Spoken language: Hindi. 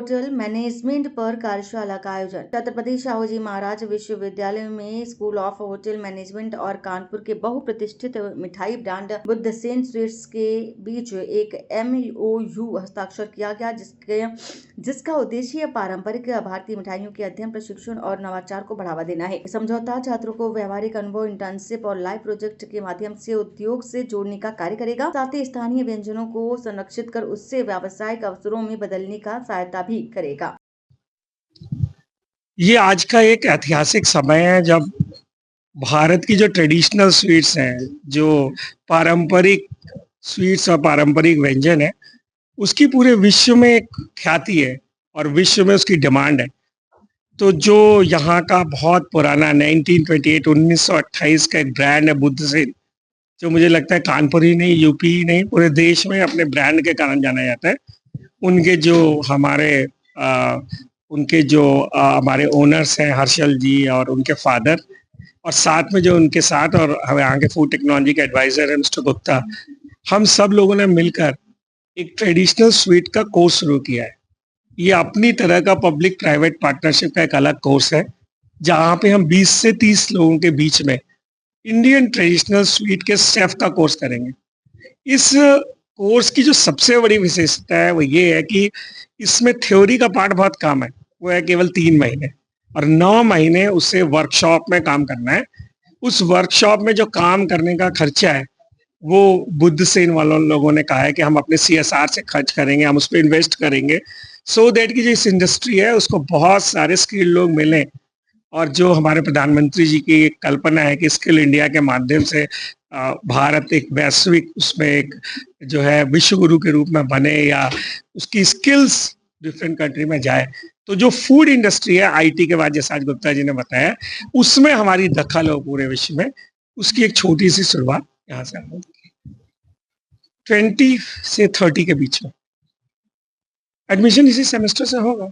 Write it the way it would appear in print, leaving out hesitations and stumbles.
होटल मैनेजमेंट पर कार्यशाला का आयोजन। छत्रपति शाहू जी महाराज विश्वविद्यालय में स्कूल ऑफ होटल मैनेजमेंट और कानपुर के बहुप्रतिष्ठित मिठाई ब्रांड बुद्धसेन स्वीट्स के बीच एक MOU हस्ताक्षर किया गया, जिसका उद्देश्य पारंपरिक भारतीय मिठाइयों के अध्ययन, प्रशिक्षण और नवाचार को बढ़ावा देना है। समझौता छात्रों को व्यवहारिक अनुभव, इंटर्नशिप और लाइव प्रोजेक्ट के माध्यम से उद्योग से जोड़ने का कार्य करेगा। साथ ही स्थानीय व्यंजनों को संरक्षित कर उससे व्यावसायिक अवसरों में बदलने का सहायता भी करेगा। ये आज का एक ऐतिहासिक समय है जब भारत की जो ट्रेडिशनल स्वीट्स हैं, जो पारंपरिक स्वीट्स और पारंपरिक व्यंजन है, उसकी पूरे विश्व में एक ख्याति है और विश्व में उसकी डिमांड है। तो जो यहाँ का बहुत पुराना 1928 का एक ब्रांड है बुद्धसेन, जो मुझे लगता है कानपुर ही नहीं, यूपी ही नहीं, पूरे देश में अपने ब्रांड के कारण जाना जाता है। उनके जो हमारे ओनर्स हैं हर्षल जी और उनके फादर, और साथ में जो उनके साथ और हमें यहाँ के फूड टेक्नोलॉजी के एडवाइजर है मिस्टर गुप्ता, हम सब लोगों ने मिलकर एक ट्रेडिशनल स्वीट का कोर्स शुरू किया है। ये अपनी तरह का पब्लिक प्राइवेट पार्टनरशिप का एक अलग कोर्स है, जहाँ पे हम 20 से 30 लोगों के बीच में इंडियन ट्रेडिशनल स्वीट के शेफ का कोर्स करेंगे। इस कोर्स की जो सबसे बड़ी विशेषता है वो ये है कि इसमें थ्योरी का पार्ट बहुत कम है, वो है केवल 3 महीने, और 9 महीने उससे वर्कशॉप में काम करना है। उस वर्कशॉप में जो काम करने का खर्चा है वो बुद्धसेन वालों लोगों ने कहा है कि हम अपने CSR से खर्च करेंगे, हम उस पर इन्वेस्ट करेंगे, सो दैट की जो इस इंडस्ट्री है उसको बहुत सारे स्किल लोग मिलें। और जो हमारे प्रधानमंत्री जी की एक कल्पना है कि स्किल इंडिया के माध्यम से भारत एक वैश्विक उसमें एक जो है विश्व गुरु के रूप में बने या उसकी स्किल्स डिफरेंट कंट्री में जाए, तो जो फूड इंडस्ट्री है IT के बाद, जैसा आज गुप्ता जी ने बताया, उसमें हमारी दखल हो पूरे विश्व में, उसकी एक छोटी सी शुरुआत यहाँ से हम 20 से 30 के बीच में। एडमिशन इसी सेमेस्टर से होगा।